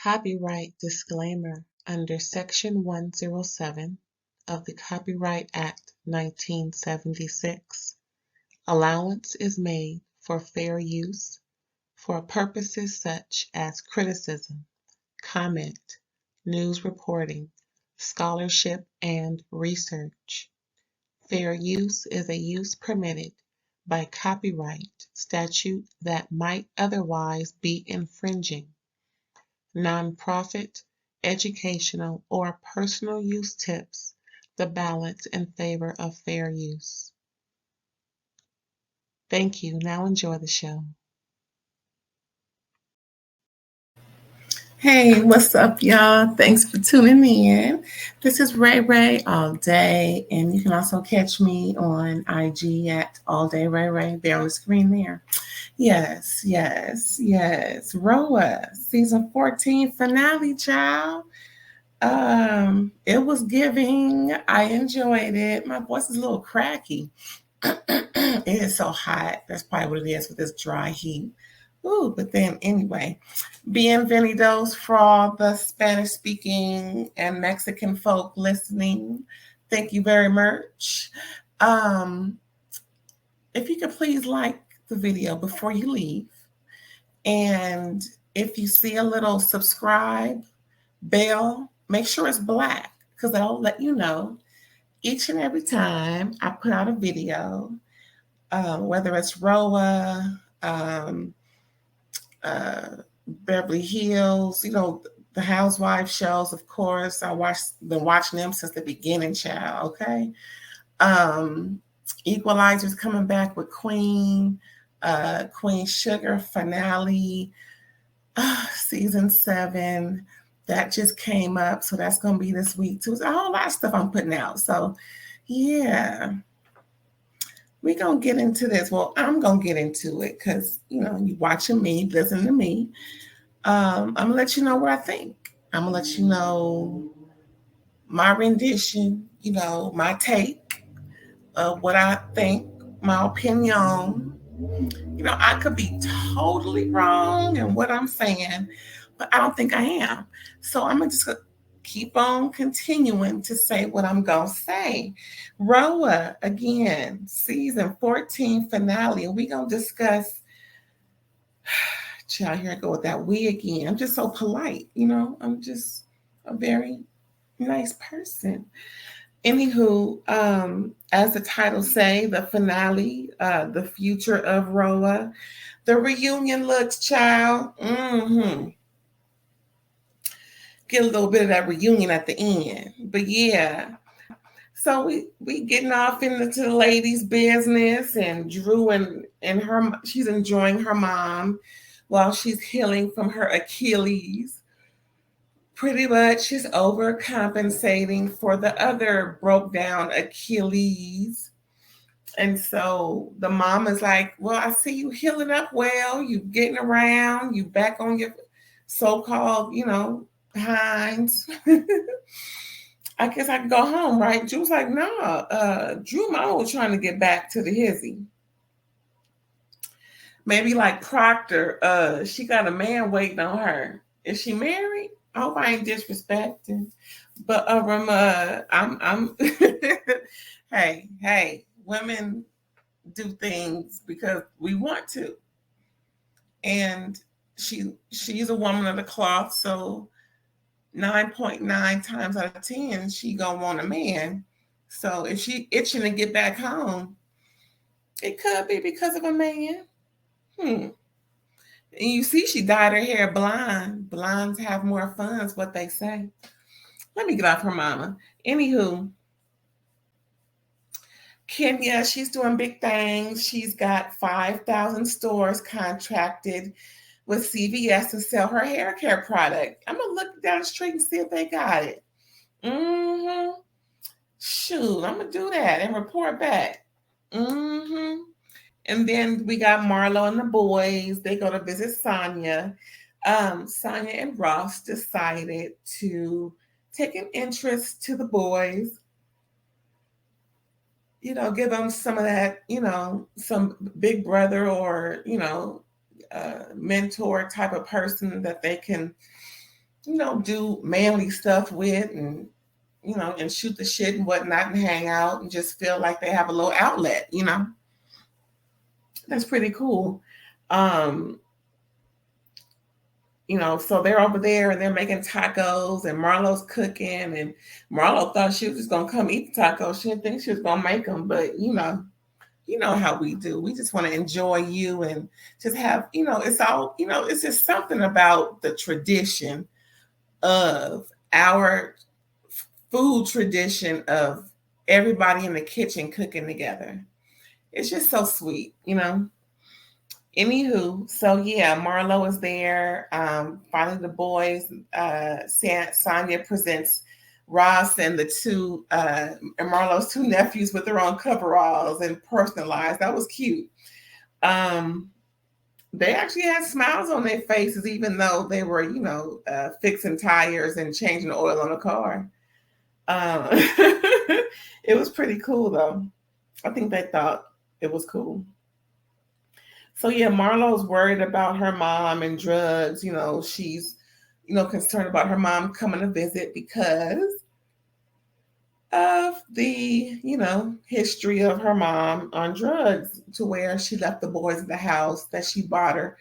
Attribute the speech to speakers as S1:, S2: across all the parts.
S1: Copyright disclaimer under Section 107 of the Copyright Act 1976. Allowance is made for fair use for purposes such as criticism, comment, news reporting, scholarship, and research. Fair use is a use permitted by copyright statute that might otherwise be infringing. Nonprofit, educational, or personal use tips the balance in favor of fair use. Thank you. Now enjoy the show.
S2: Hey, what's up, y'all? Thanks for tuning in. This is Ray Ray All Day, and you can also catch me on IG at All Day Ray Ray. There on the screen there. Yes. RHOA season 14 finale, child. It was giving. I enjoyed it. My voice is a little cracky. It is so hot. That's probably what it is with this dry heat. Ooh, but then anyway, bienvenidos for all the Spanish speaking and Mexican folk listening. Thank you very much. If you could please like the video before you leave. And if you see a little subscribe bell, make sure it's black because that'll let you know each and every time I put out a video, whether it's RHOA, Beverly Hills, the housewife shows, of course. Been watching them since the beginning, child, okay? Equalizer's coming back with Queen Sugar finale, season 7. That just came up, so that's going to be this week too. There's a whole lot of stuff I'm putting out, so yeah. We're going to get into this. Well, I'm going to get into it because, you're watching me, listening to me. I'm going to let you know what I think. I'm going to let you know my rendition, my take of what I think, my opinion. I could be totally wrong in what I'm saying, but I don't think I am. So I'm going to just keep on continuing to say what I'm going to say. RHOA, again, season 14 finale. And we're going to discuss, child, here I go with that we again. I'm just so polite, I'm just a very nice person. Anywho, as the title say, the finale, the future of RHOA, the reunion looks, child. Get a little bit of that reunion at the end. But yeah, so we getting off into the ladies' business, and Drew and her, she's enjoying her mom while she's healing from her Achilles. Pretty much she's overcompensating for the other broke down Achilles. And so the mom is like, well, I see you healing up well, you getting around, you back on your so-called, hinds. I guess I could go home, right? Drew was like, nah, Drew mama was trying to get back to the hizzy. Maybe like Proctor, she got a man waiting on her. Is she married? I hope I ain't disrespecting. But I'm hey, women do things because we want to. And she's a woman of the cloth, so 9.9 times out of 10, she gonna want a man. So if she itching to get back home, it could be because of a man. And you see she dyed her hair blonde. Blondes have more fun is what they say. Let me get off her mama. Anywho, Kenya, she's doing big things. She's got 5,000 stores contracted with CVS to sell her hair care product. I'm going to look down the street and see if they got it. Shoot, I'm going to do that and report back. And then we got Marlo and the boys. They go to visit Sonia. Sonia and Ross decided to take an interest to the boys. Give them some of that, some big brother or, mentor type of person that they can do manly stuff with, and and shoot the shit and whatnot and hang out and just feel like they have a little outlet. That's pretty cool. Um, so they're over there and they're making tacos and Marlo's cooking, and Marlo thought she was just gonna come eat the tacos. She didn't think she was gonna make them, but you know how we do. We just want to enjoy you and just have, it's all, it's just something about the tradition of our food tradition of everybody in the kitchen cooking together. It's just so sweet. Anywho, so yeah, Marlo is there. Finally, the boys, Sonia presents Ross and the two, and Marlo's two nephews with their own coveralls and personalized. That was cute. They actually had smiles on their faces, even though they were, fixing tires and changing the oil on the car. It was pretty cool, though. I think they thought it was cool. So yeah, Marlo's worried about her mom and drugs. She's, concerned about her mom coming to visit because of the, history of her mom on drugs, to where she left the boys in the house that she bought her.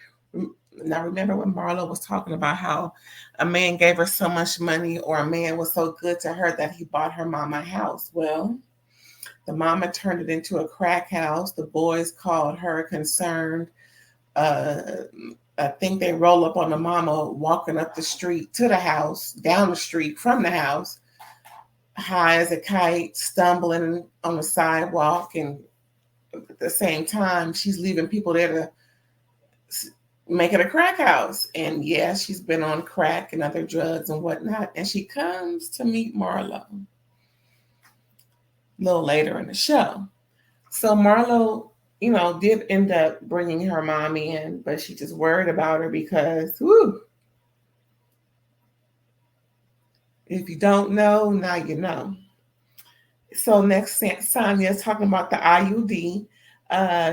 S2: Now, remember when Marlo was talking about how a man gave her so much money, or a man was so good to her that he bought her mama a house? Well, the mama turned it into a crack house. The boys called her concerned. I think they roll up on the mama walking up the street to the house, down the street from the house, high as a kite, stumbling on the sidewalk. And at the same time, she's leaving people there to make it a crack house. And yeah, she's been on crack and other drugs and whatnot. And she comes to meet Marlo a little later in the show. So Marlo, did end up bringing her mom in, but she just worried about her because, if you don't know, now you know. So next, Sonia's talking about the IUD.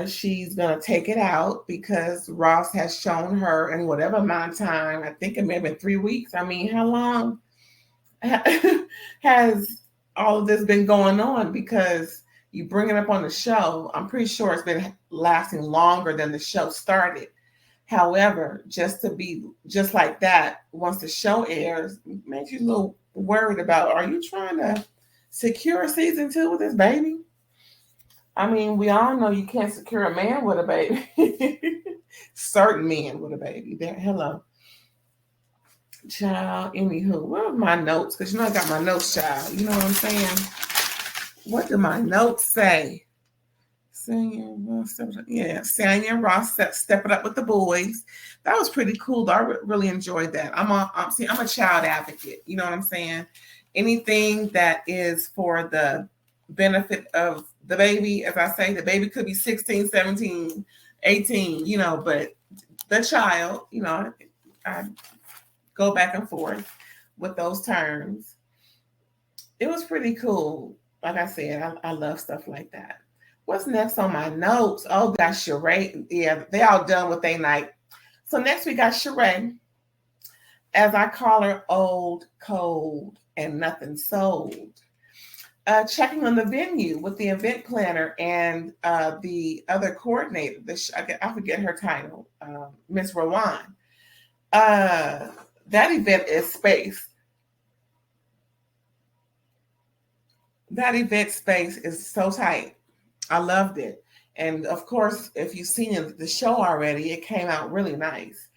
S2: She's going to take it out because Ross has shown her in whatever amount of time, I think it may have been 3 weeks. I mean, how long has all of this been going on? Because you bring it up on the show, I'm pretty sure it's been lasting longer than the show started. However, just to be just like that, once the show airs, makes you a little worried about, are you trying to secure season 2 with this baby? I mean, we all know you can't secure a man with a baby. Certain men with a baby. There, hello. Child, anywho, what are my notes? Because I got my notes, child. You know what I'm saying? What do my notes say? Sonia and Ross stepping up with the boys. That was pretty cool. I really enjoyed that. I'm a child advocate. You know what I'm saying? Anything that is for the benefit of the baby, as I say, the baby could be 16, 17, 18, but the child, I go back and forth with those terms. It was pretty cool. Like I said, I love stuff like that. What's next on my notes? Oh, got Sheree. Yeah, they all done with their night. So next we got Sheree, as I call her, old, cold, and nothing sold. Checking on the venue with the event planner and the other coordinator. I forget her title, Miss Rowan. That event is space. That event space is so tight. I loved it. And of course, if you've seen the show already, it came out really nice.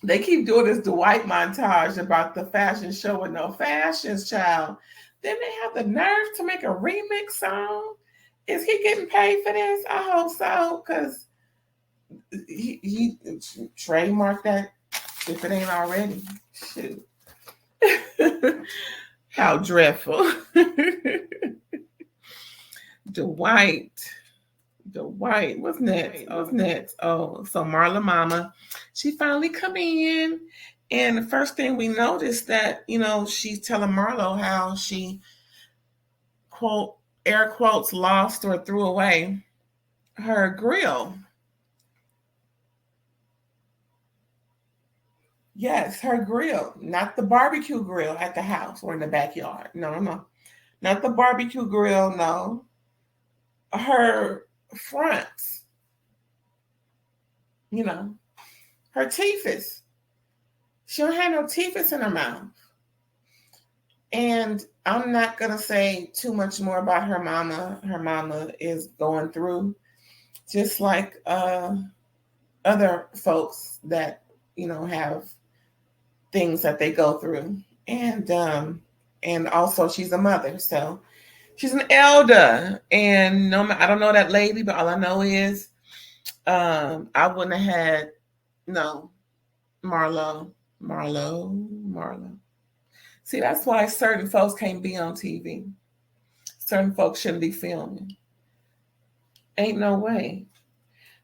S2: They keep doing this Dwight montage about the fashion show with no fashions, child. Then they have the nerve to make a remix song. Is he getting paid for this? I hope so, because he trademarked that if it ain't already. Shoot. How dreadful. Dwight. What's next? Oh, so Marla Mama, she finally come in. And the first thing we noticed that, she's telling Marlo how she, quote, air quotes, lost or threw away her grill. Yes, her grill, not the barbecue grill at the house or in the backyard. No, no, not the barbecue grill. No, her fronts. You know, her teethus. She don't have no teethus in her mouth. And I'm not gonna say too much more about her mama. Her mama is going through, just like other folks that have things that they go through, and also she's a mother, so she's an elder. And no, I don't know that lady, but all I know is I wouldn't have had no Marlo, Marlo. See, that's why certain folks can't be on TV. Certain folks shouldn't be filming. Ain't no way.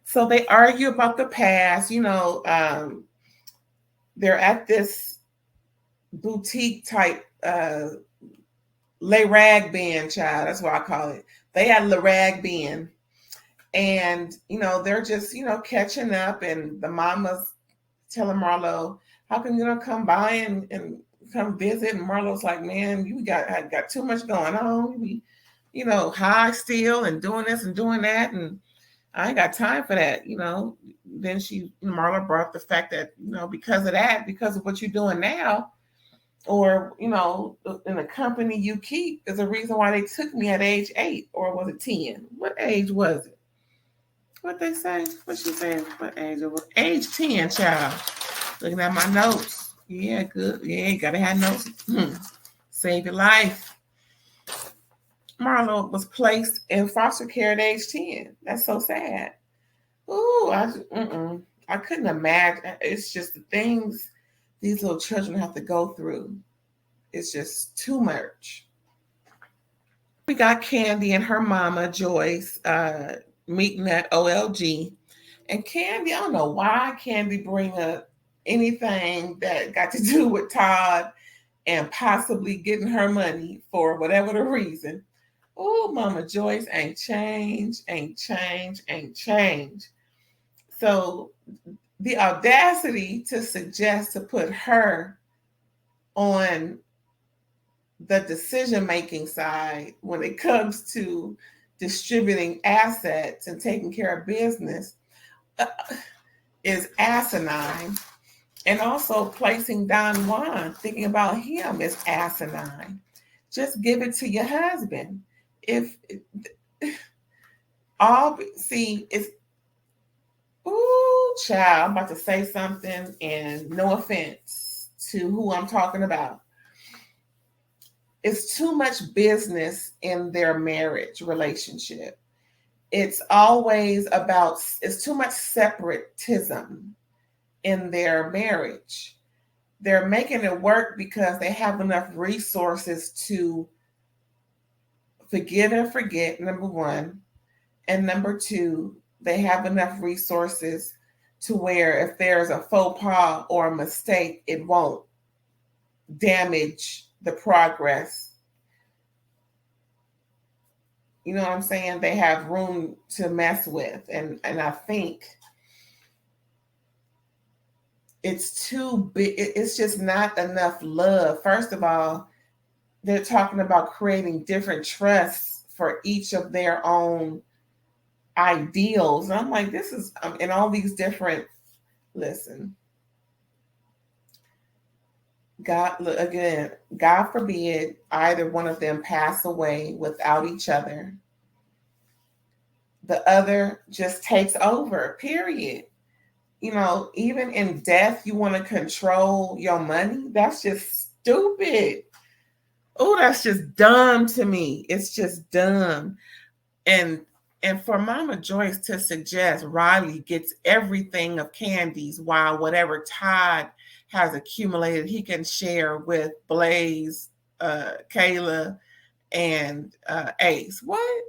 S2: So they argue about the past. They're at this boutique type Le Rag Band, child. That's what I call it. They had Le Rag Band. And, they're just, catching up. And the mama's telling Marlo, how can you not come by and come visit? And Marlo's like, man, I got too much going on. We, high still and doing this and doing that. And I ain't got time for that. Then Marla brought up the fact that, because of that, because of what you're doing now, or, in the company you keep is a reason why they took me at age 8, or was it 10? What age was it? What they say? What she said? What age it was? Age 10, child. Looking at my notes. Yeah, good. Yeah, you gotta have notes. Save your life. Marlo was placed in foster care at age 10. That's so sad. Ooh, I couldn't imagine. It's just the things these little children have to go through. It's just too much. We got Candy and her mama, Joyce, meeting at OLG. And Candy, I don't know why Candy bring up anything that got to do with Todd and possibly getting her money for whatever the reason. Oh, Mama Joyce ain't changed. So the audacity to suggest to put her on the decision-making side when it comes to distributing assets and taking care of business is asinine. And also placing Don Juan, thinking about him, is asinine. Just give it to your husband. It's ooh, child, I'm about to say something, and no offense to who I'm talking about. It's too much business in their marriage relationship. It's too much separatism in their marriage. They're making it work because they have enough resources to forgive and forget, number one. And number two, they have enough resources to where if there's a faux pas or a mistake, it won't damage the progress. You know what I'm saying? They have room to mess with. And I think it's too big. It's just not enough love. First of all, they're talking about creating different trusts for each of their own ideals. And I'm like, this is in all these different, listen, God forbid either one of them pass away without each other. The other just takes over, period. Even in death, you want to control your money? That's just stupid. Oh, that's just dumb to me. It's just dumb. And for Mama Joyce to suggest Riley gets everything of Candy's while whatever Todd has accumulated, he can share with Blaze, Kayla, and Ace. What?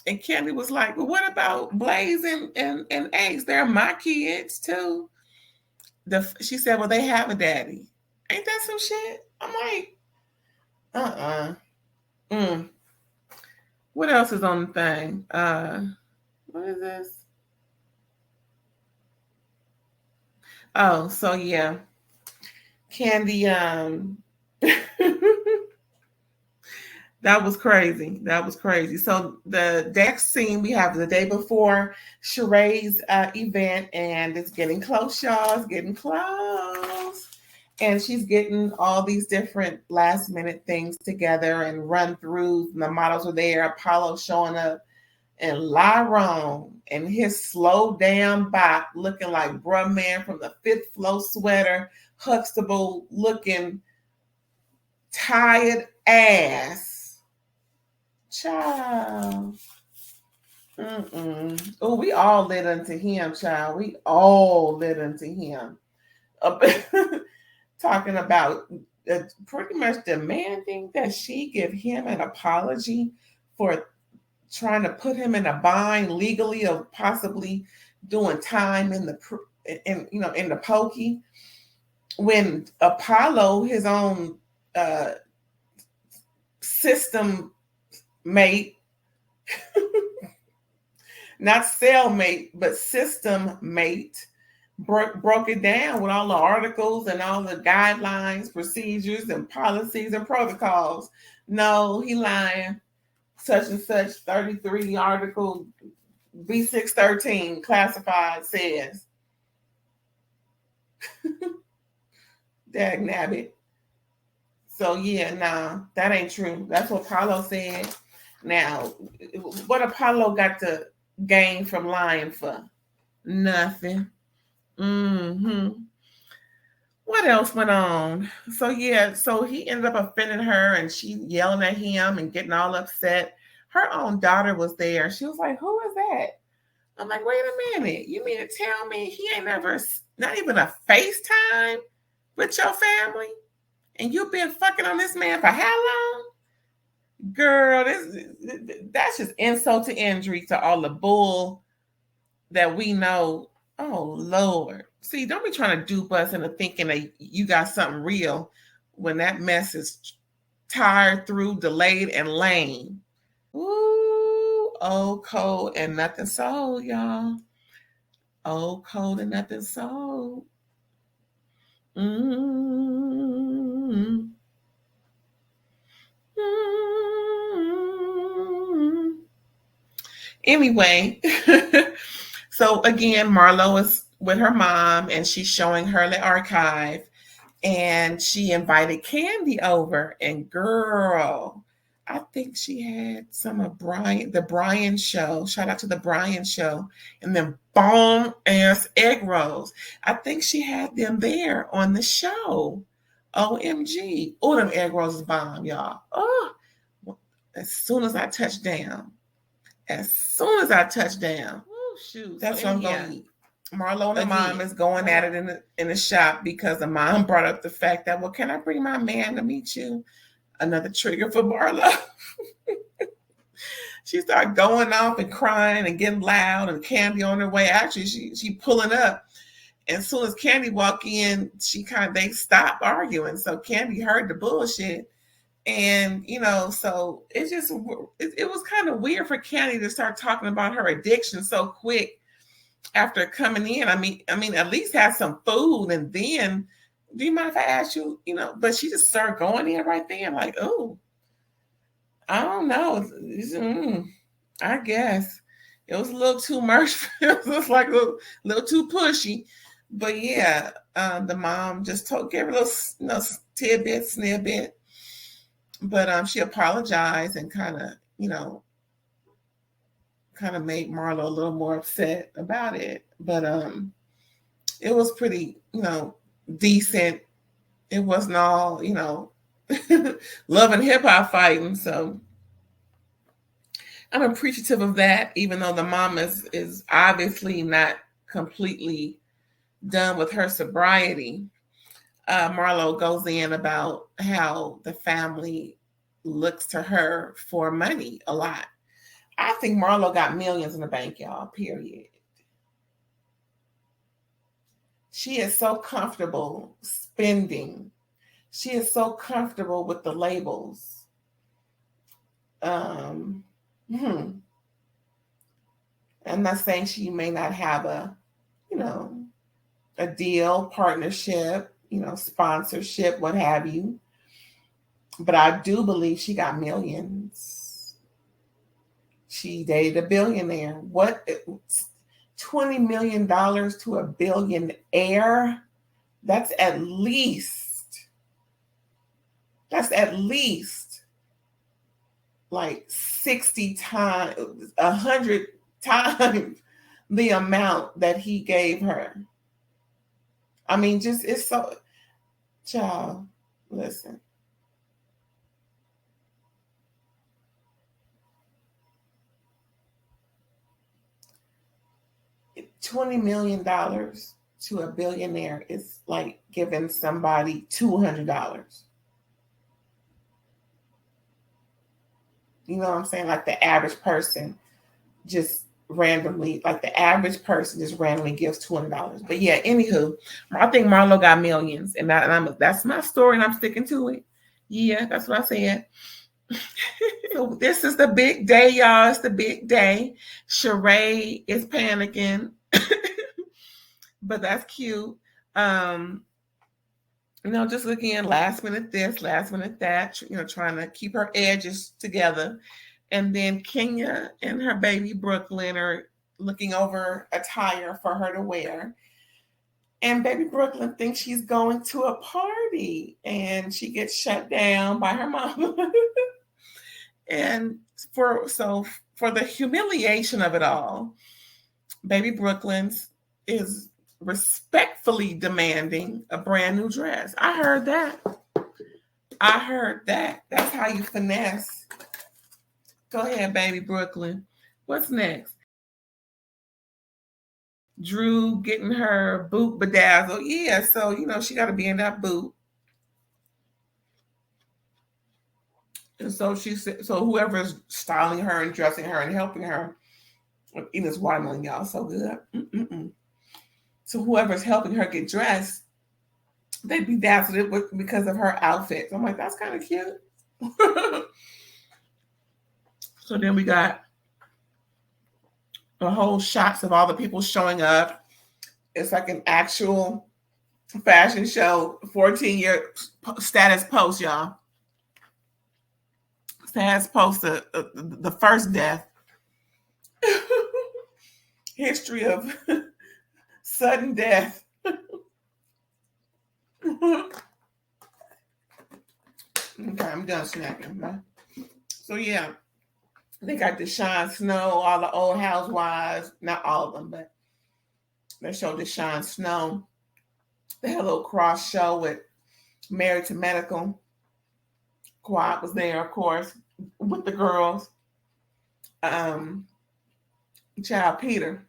S2: And Candy was like, well, what about Blaze and Ace? They're my kids too. She said, well, they have a daddy. Ain't that some shit? I'm like, What else is on the thing? What is this? Oh, so yeah. Candy, that was crazy. That was crazy. So the next scene we have the day before Sheree's event, and it's getting close, y'all. It's getting close. And she's getting all these different last minute things together and run throughs. And the models are there. Apollo showing up, and Lyron and his slow down bop looking like bruh man from the fifth floor sweater, Huxtable looking tired ass. Child. Oh, we all lit unto him, child. We all lit unto him. Talking about pretty much demanding that she give him an apology for trying to put him in a bind legally of possibly doing time in the in the pokey, when Apollo, his own system mate, not cellmate, but system mate, broke it down with all the articles and all the guidelines, procedures, and policies and protocols. No, he lying. Such and such 33 article B613 classified says. Dag nabbit. So yeah, nah, that ain't true. That's what Apollo said. Now, what Apollo got to gain from lying for? Nothing. What else went on? So yeah, so he ended up offending her, and she yelling at him and getting all upset. Her own daughter was there. She was like, "Who is that?" I'm like, "Wait a minute. You mean to tell me he ain't never, not even a FaceTime with your family, and you've been fucking on this man for how long?" Girl, that's just insult to injury to all the bull that we know. Oh Lord. See, don't be trying to dupe us into thinking that you got something real when that mess is tired through, delayed, and lame. Ooh, old cold and nothing sold, y'all. Old cold and nothing sold. Mm-hmm. Anyway, so again, Marlo is with her mom and she's showing her the archive, and she invited Candy over. And girl, I think she had some of the Brian show. Shout out to the Brian show, and then bomb ass egg rolls. I think she had them there on the show. OMG. Oh, them egg rolls is bomb, y'all. Oh, as soon as I touch down. Oh, shoot. That's what I'm going to eat. Marlo and the mom is going at it in the shop because the mom brought up the fact that, well, can I bring my man to meet you? Another trigger for Marlo. She started going off and crying and getting loud, and Candy on her way. Actually, she pulling up. And as soon as Candy walked in, they stopped arguing. So Candy heard the bullshit. And, so it was kind of weird for Candy to start talking about her addiction so quick after coming in. I mean, at least have some food, and then, do you mind if I ask you, but she just started going in right there, like, oh, I don't know. I guess it was a little too much. It was like a little too pushy. But yeah, the mom just gave her a little, tidbit, snippet. But she apologized and kind of made Marlo a little more upset about it. But it was pretty, decent. It wasn't all, love and hip hop fighting. So I'm appreciative of that, even though the mom is obviously not completely done with her sobriety. Marlo goes in about how the family looks to her for money a lot. I think Marlo got millions in the bank, y'all, period. She is so comfortable spending. She is so comfortable with the labels. I'm not saying she may not have a deal, partnership, sponsorship, what have you. But I do believe she got millions. She dated a billionaire. What? $20 million to a billionaire? That's at least like 60 times, 100 times the amount that he gave her. I mean, just, it's so, child, listen. $20 million to a billionaire is like giving somebody $200. You know what I'm saying? Like the average person just randomly gives $200. But yeah, anywho, I think Marlo got millions, and that's my story, and I'm sticking to it. Yeah, that's what I said. So this is the big day, y'all. It's the big day. Sheree is panicking, but that's cute. Just looking at last minute this, last minute that, trying to keep her edges together. And then Kenya and her baby Brooklyn are looking over attire for her to wear. And baby Brooklyn thinks she's going to a party, and she gets shut down by her mom. And for the humiliation of it all, baby Brooklyn is respectfully demanding a brand new dress. I heard that. That's how you finesse. Go ahead, baby Brooklyn. What's next? Drew getting her boot bedazzled. Yeah, so, she got to be in that boot. And so whoever's styling her and dressing her and helping her, eating this watermelon, y'all, so good. So whoever's helping her get dressed, they bedazzled it because of her outfit. So I'm like, that's kind of cute. So then we got the whole shots of all the people showing up. It's like an actual fashion show, 14-year status post, y'all. Status post, the first death. History of sudden death. Okay, I'm done snacking. So yeah, they got Deshaun Snow, all the old housewives, not all of them, but they showed Deshaun Snow. They had a little cross show with Married to Medical. Quad was there, of course, with the girls. Child Peter,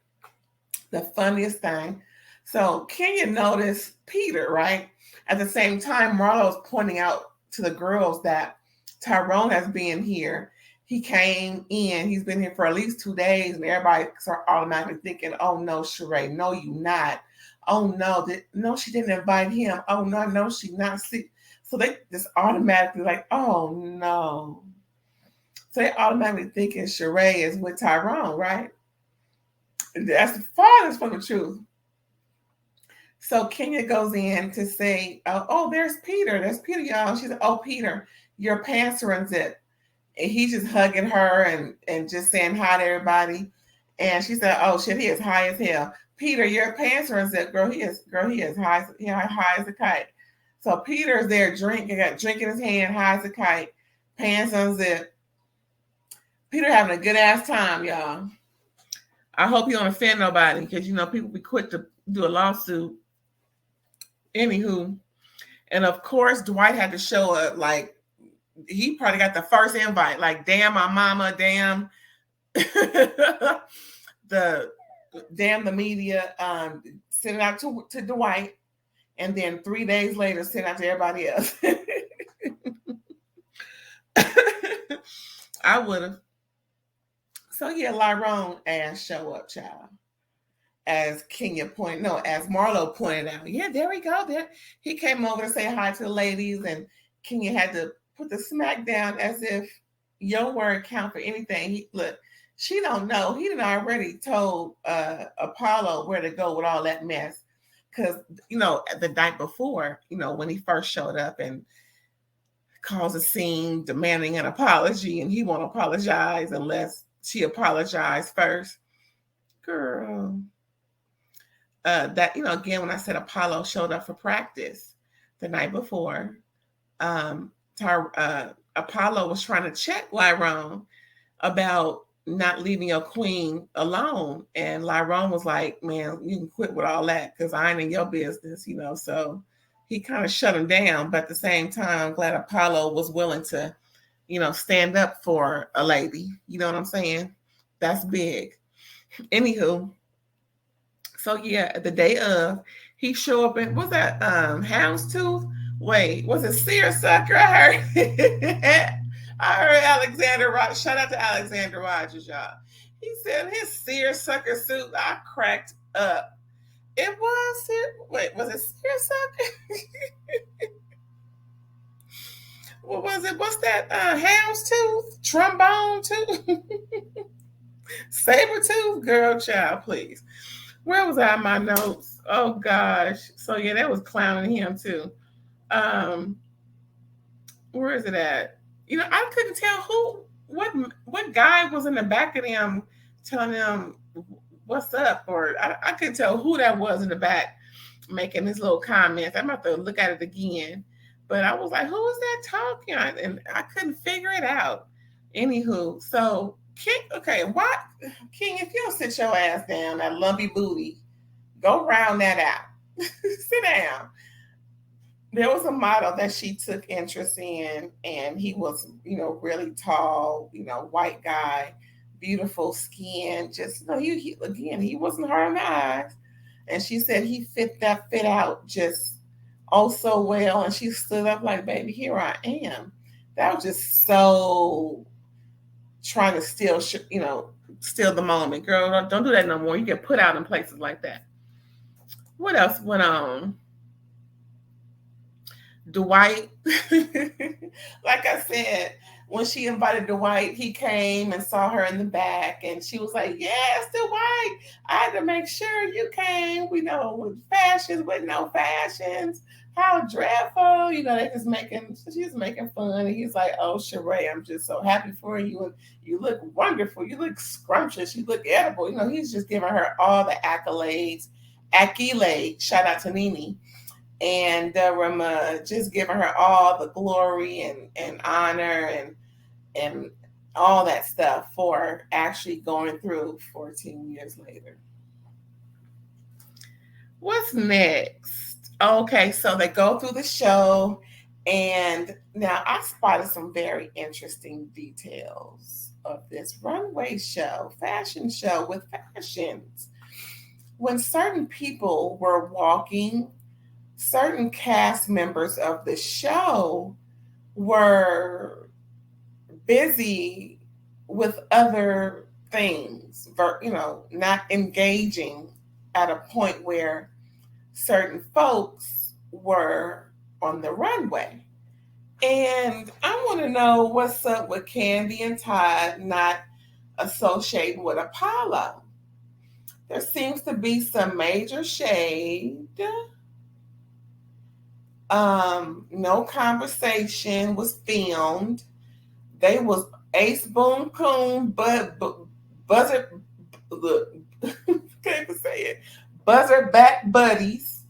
S2: the funniest thing. So Kenya noticed Peter, right? At the same time, Marlo was pointing out to the girls that Tyrone has been here. He came in, he's been here for at least 2 days, and everybody start automatically thinking, oh no, Sheree, no, you not. Oh no, no, she didn't invite him. Oh no, she not see. So they just automatically like, oh no. So they automatically thinking Sheree is with Tyrone, right? That's the farthest from the truth. So Kenya goes in to say, oh, there's Peter. There's Peter, y'all. She said, oh, Peter, your pants are unzipped. And he's just hugging her and just saying hi to everybody. And she said, oh, shit, he is high as hell. Peter, your pants are unzipped. Girl, he is high as a kite. So Peter's there drinking, got drink in his hand, high as a kite, pants unzipped. Peter having a good ass time, y'all. I hope you don't offend nobody, because people be quick to do a lawsuit. Anywho, and of course Dwight had to show up. Like, he probably got the first invite. Like, damn my mama, damn the media, send it out to Dwight, and then 3 days later send it out to everybody else. I would have. So yeah, Lyrone ass show up, child. As Marlo pointed out. Yeah, there we go. There he came over to say hi to the ladies, and Kenya had to put the smack down as if your word count for anything. She don't know. He done already told Apollo where to go with all that mess. because, you know, the night before, you know, when he first showed up and caused a scene demanding an apology, and he won't apologize unless she apologized first. Girl. That, you know, again, when I said Apollo showed up for practice the night before, Apollo was trying to check Lyron about not leaving your queen alone. And Lyron was like, man, you can quit with all that because I ain't in your business, you know. So he kind of shut him down. But at the same time, I'm glad Apollo was willing to, you know, stand up for a lady. You know what I'm saying? That's big. Anywho, so yeah, the day of, he show up in, was that Houndstooth? Wait, was it Seersucker? I heard I heard Alexander Rogers. Shout out to Alexander Rogers, y'all. He said his Seersucker suit. I cracked up. It was wait, was it Seersucker? What was it? What's that? Houndstooth? Trombone tooth? Saber tooth? Girl, child, please. Where was I in my notes? Oh gosh. So yeah, that was clowning him too. Where is it at? You know, I couldn't tell what guy was in the back of them telling them what's up, or I couldn't tell who that was in the back making his little comments. I'm about to look at it again. But I was like, who is that talking? And I couldn't figure it out. Anywho, so King, okay, what King, if you don't sit your ass down, that lumpy booty, go round that out. Sit down. There was a model that she took interest in, and he was, you know, really tall, you know, white guy, beautiful skin. Just, you know, he again, he wasn't hard on the eyes. And she said he fit out just oh so well. And she stood up like, baby, here I am. That was just so trying to steal, you know, steal the moment. Girl, don't do that no more. You get put out in places like that. What else went on? Dwight, like I said, when she invited Dwight, he came and saw her in the back, and she was like, yes, Dwight, I had to make sure you came, we know, with fashions, with no fashions, how dreadful, you know, she's making fun, and he's like, oh, Sheree, I'm just so happy for you, and you look wonderful, you look scrumptious, you look edible, you know, he's just giving her all the accolades, shout out to Nene, and just giving her all the glory and honor and all that stuff for actually going through 14 years later. What's next? Okay, so they go through the show, and now I spotted some very interesting details of this runway show, fashion show with fashions. When certain people were walking, certain cast members of the show were busy with other things, you know, not engaging at a point where certain folks were on the runway. And I want to know what's up with Candy and Todd not associating with Apollo. There seems to be some major shade. No conversation was filmed. They was Ace Boom Coon, Buzzer, look, can't even say it, Buzzer Back Buddies.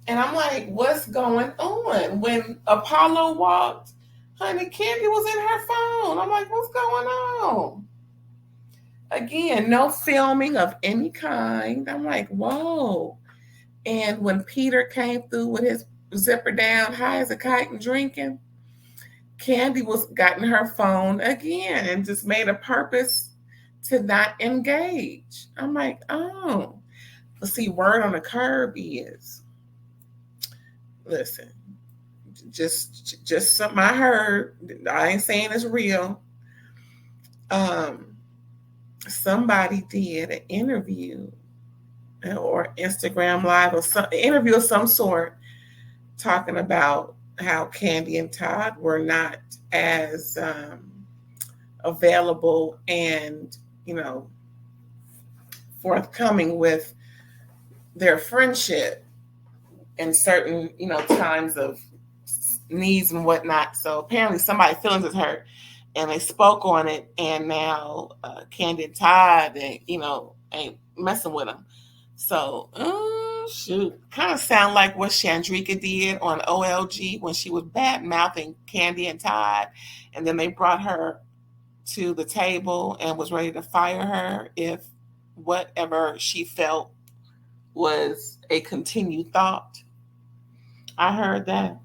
S2: And I'm like, what's going on? When Apollo walked, honey, Candy was in her phone. I'm like, what's going on? Again, no filming of any kind. I'm like, whoa. And when Peter came through with his zipper down, high as a kite and drinking, Candy was got in her phone again and just made a purpose to not engage. I'm like, oh. But see, word on the curb is, listen, just something I heard. I ain't saying it's real. Somebody did an interview or Instagram Live or some interview of some sort talking about how Candy and Todd were not as available and, you know, forthcoming with their friendship in certain, times of needs and whatnot. So apparently somebody's feelings is hurt and they spoke on it, and now Candy and Todd, ain't messing with them. So, shoot, kind of sound like what Chandrika did on OLG when she was bad mouthing Candy and Todd, and then they brought her to the table and was ready to fire her if whatever she felt was a continued thought. I heard that.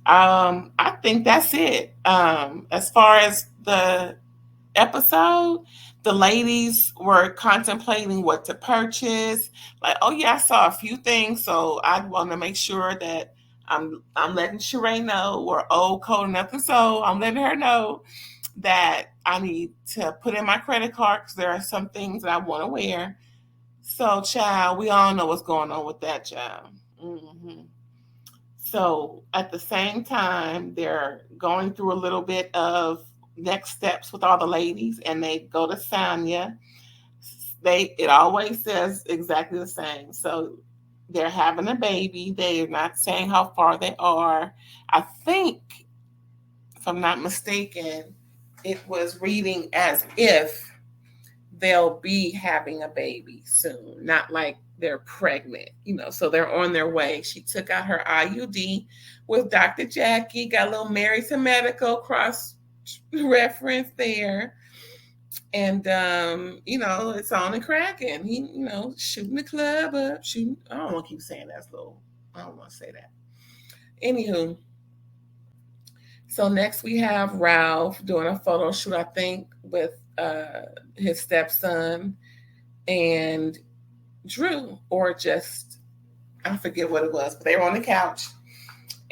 S2: I think that's it. As far as the episode, the ladies were contemplating what to purchase. Like, oh yeah, I saw a few things, so I want to make sure that I'm letting Sheree know we're old, cold, and nothing. So I'm letting her know that I need to put in my credit card because there are some things that I want to wear. So, child, we all know what's going on with that, child. Mm-hmm. So at the same time, they're going through a little bit of next steps with all the ladies, and they go to Sanya. It always says exactly the same. So they're having a baby. They're not saying how far they are. I think, if I'm not mistaken, it was reading as if they'll be having a baby soon, not like they're pregnant, so they're on their way. She took out her IUD with Dr. Jackie, got a little married to medical cross reference there. And, it's on and cracking. He, shooting the club up, shooting. I don't want to keep saying that slow. I don't want to say that. Anywho, so next we have Ralph doing a photo shoot, I think, with his stepson and Drew, or just, I forget what it was, but they were on the couch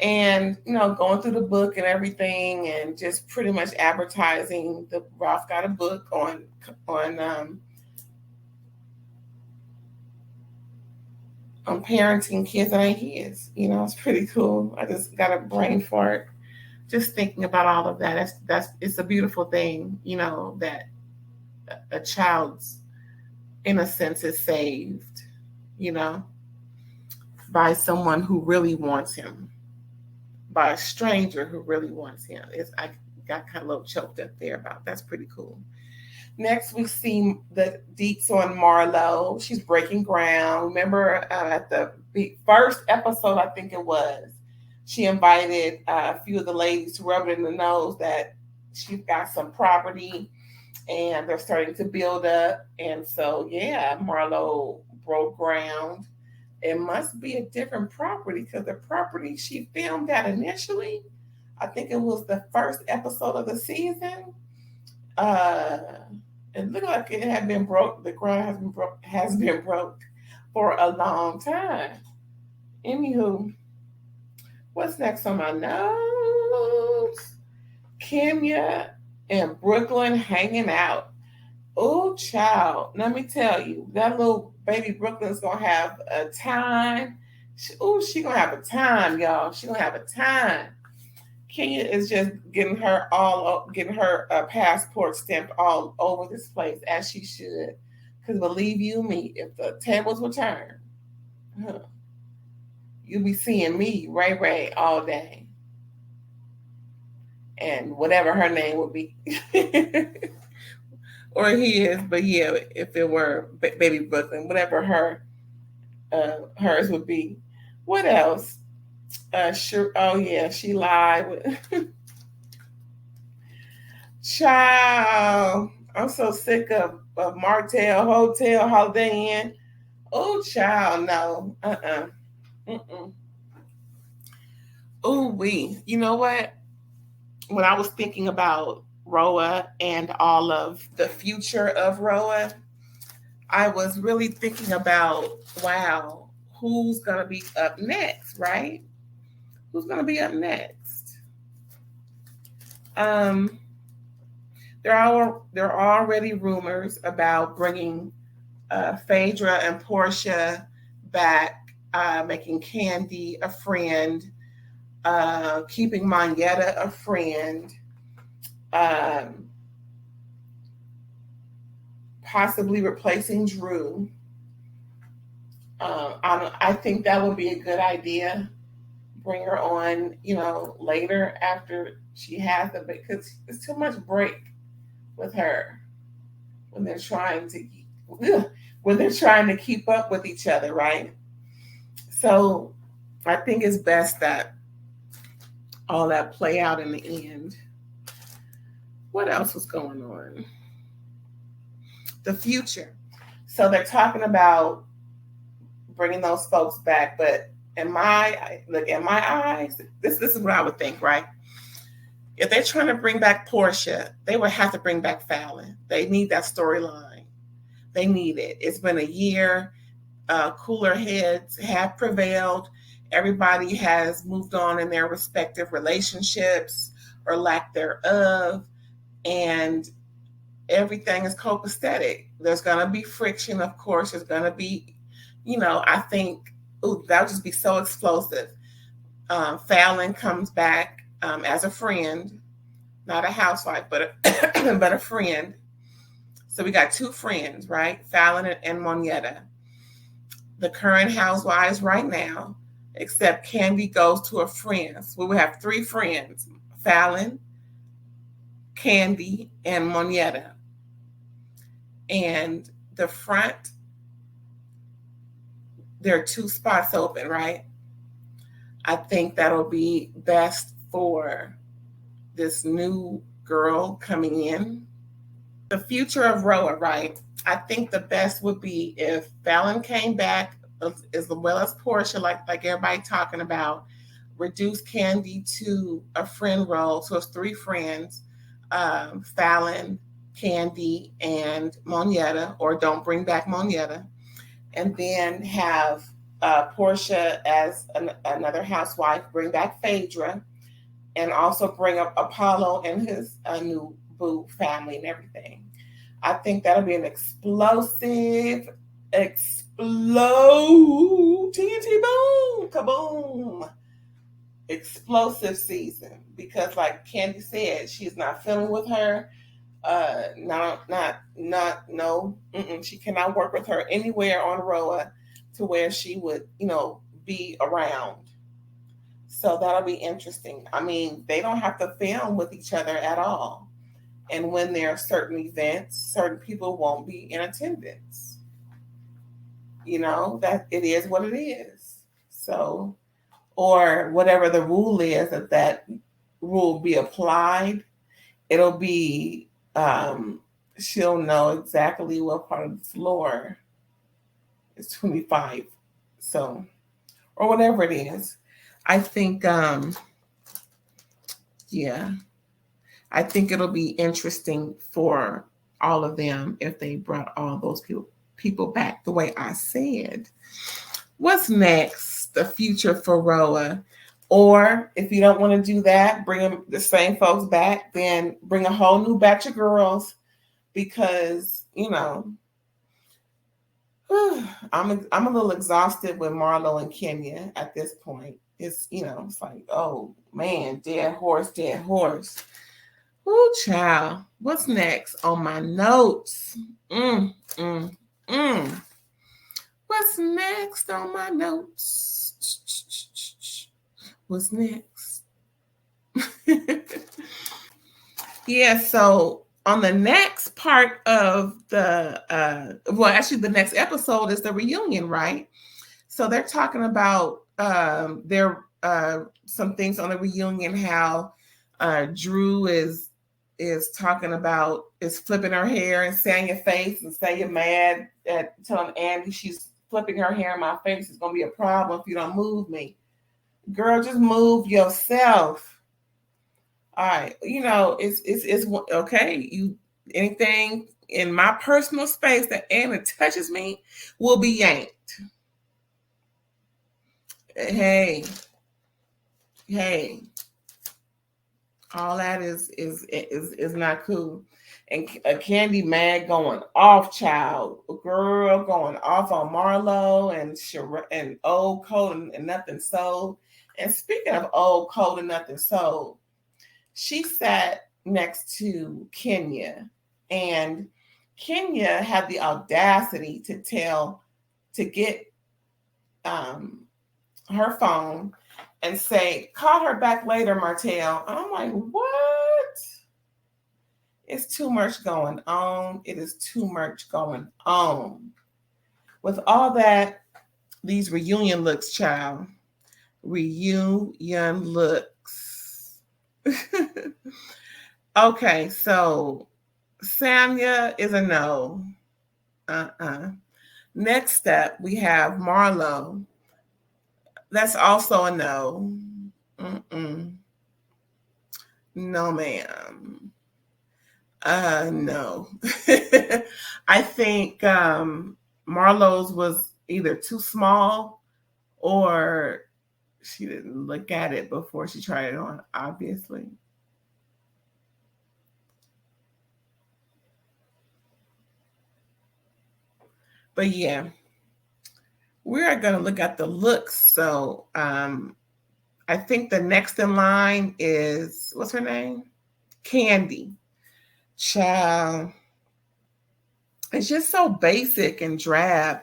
S2: and, going through the book and everything, and just pretty much advertising the Ralph got a book on parenting kids that ain't his. It's pretty cool. I just got a brain fart just thinking about all of that. It's a beautiful thing, that a child's innocence is saved, by someone who really wants him, by a stranger who really wants him. I got kind of a little choked up there about that's pretty cool. Next, we see the deets on Marlo. She's breaking ground. Remember at the first episode, I think it was, she invited a few of the ladies to rub it in the nose that she's got some property and they're starting to build up. And so, yeah, Marlo broke ground. It must be a different property because the property she filmed at initially, I think it was the first episode of the season. It looked like it had been broke. The ground has been broke for a long time. Anywho, what's next on my notes? Kenya and Brooklyn hanging out. Oh, child, let me tell you, that little baby Brooklyn's gonna have a time. She gonna have a time, y'all. She gonna have a time. Kenya is just getting her passport stamped all over this place, as she should. Because believe you me, if the tables were turned, you'll be seeing me, Ray, all day. And whatever her name would be. Or he is, but yeah, if it were Baby Brooklyn, whatever hers would be. What else? Sure. Oh yeah, she lied with child. I'm so sick of Martell Hotel, Holiday Inn. Oh, child, no. Oh, you know what? When I was thinking about RHOA and all of the future of RHOA, I was really thinking about, wow, who's going to be up next, right? Who's going to be up next? There are already rumors about bringing Phaedra and Portia back, making Candy a friend, keeping Monyetta a friend. possibly replacing Drew. I think that would be a good idea. Bring her on, later after she has them, because it's too much break with her when they're trying to when they're trying to keep up with each other, right? So I think it's best that all that play out in the end. What else was going on? The future. So they're talking about bringing those folks back, but in my eyes, this is what I would think, right? If they're trying to bring back Portia, they would have to bring back Fallon. They need that storyline. They need it. It's been a year. Cooler heads have prevailed. Everybody has moved on in their respective relationships or lack thereof, and everything is copacetic. There's going to be friction, of course. There's going to be, I think, that would just be so explosive. Fallon comes back as a friend, not a housewife, but but a friend. So we got two friends, right? Fallon and Monietta. The current housewives right now, except Candy goes to a friend. So we have three friends: Fallon, Candy, and Monietta. And the front, there are two spots open, right? I think that'll be best for this new girl coming in. The future of RHOA, right? I think the best would be if Fallon came back as well as Portia, like everybody talking about, reduce Candy to a friend role. So it's three friends, Fallon, Candy, and Monietta, or don't bring back Monietta. And then have Portia as another housewife, bring back Phaedra, and also bring up Apollo and his new boo family and everything. I think that'll be an explode, TNT boom, kaboom, explosive season. Because like Candy said, she's not feeling with her. She cannot work with her anywhere on RHOA to where she would, be around. So that'll be interesting. I mean, they don't have to film with each other at all. And when there are certain events, certain people won't be in attendance. That it is what it is. So, or whatever the rule is, that rule be applied. It'll be, she'll know exactly what part of the floor is 25. So, or whatever it is. I think, yeah, I think it'll be interesting for all of them if they brought all those people back the way I said. What's next? The future for RHOA. Or if you don't want to do that, bring the same folks back, then bring a whole new batch of girls, because, I'm a little exhausted with Marlo and Kenya at this point. It's, it's like, oh man, dead horse. Ooh, child. What's next on my notes? What's next on my notes? What's next? Yeah, so on the next part of the, the next episode is the reunion, right? So they're talking about some things on the reunion, how Drew is flipping her hair and saying your face and saying you're mad at telling Andy she's flipping her hair in my face. It's going to be a problem if you don't move me. Girl, just move yourself. All right. It's okay. Anything in my personal space that Anna touches me will be yanked. Hey. All that is not cool. And Candy mad going off, child. Girl going off on Marlo and Old Cold and Nothing Sold. And speaking of Old Cold and Nothing Sold, she sat next to Kenya, and Kenya had the audacity to get her phone and say, call her back later, Martell. I'm like, what? It's too much going on. It is too much going on. With all that, these reunion looks, child. Reunion looks. Okay, so Samya is a no. Next step, we have Marlo. That's also a no. No, ma'am. No. I think Marlo's was either too small or she didn't look at it before she tried it on, obviously. But yeah, we are going to look at the looks. So I think the next in line is, what's her name? Candy. Child. It's just so basic and drab.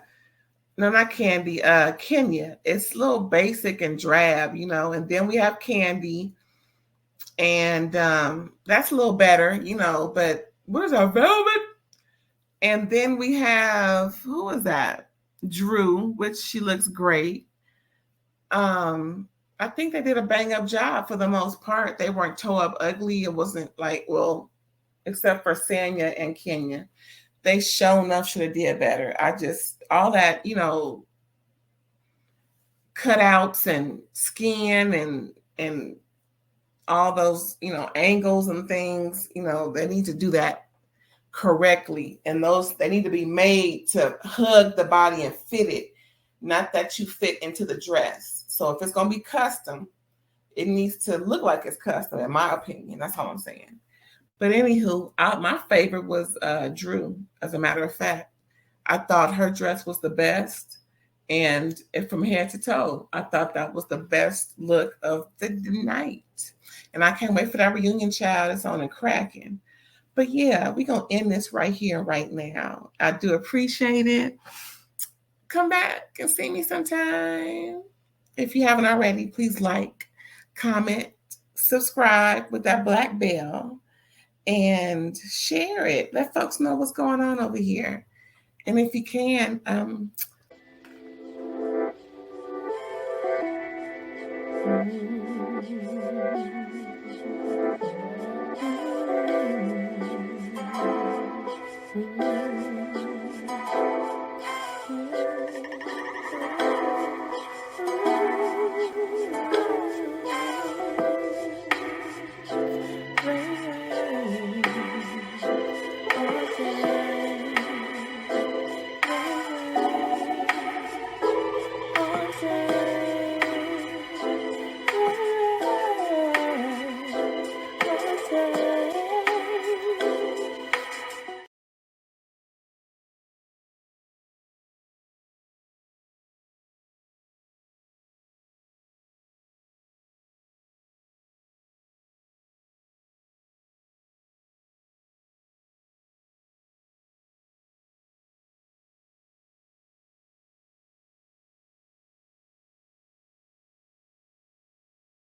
S2: No, not Candy. Kenya. It's a little basic and drab, you know. And then we have Candy, and that's a little better, you know. But where's our Velvet? And then we have, who is that? Drew, which she looks great. I think they did a bang up job for the most part. They weren't toe up ugly. It wasn't like, well, except for Sanya and Kenya. They shown enough should have did better. I just, all that, you know, cutouts and skin and all those, you know, angles and things, you know, they need to do that correctly. And those, they need to be made to hug the body and fit it, not that you fit into the dress. So if it's going to be custom, it needs to look like it's custom, in my opinion. That's all I'm saying. But anywho, my favorite was Drew. As a matter of fact, I thought her dress was the best. And from head to toe, I thought that was the best look of the night. And I can't wait for that reunion, child. It's on and cracking. But yeah, we're going to end this right here, right now. I do appreciate it. Come back and see me sometime. If you haven't already, please like, comment, subscribe with that black bell, and share it. Let folks know what's going on over here. And if you can,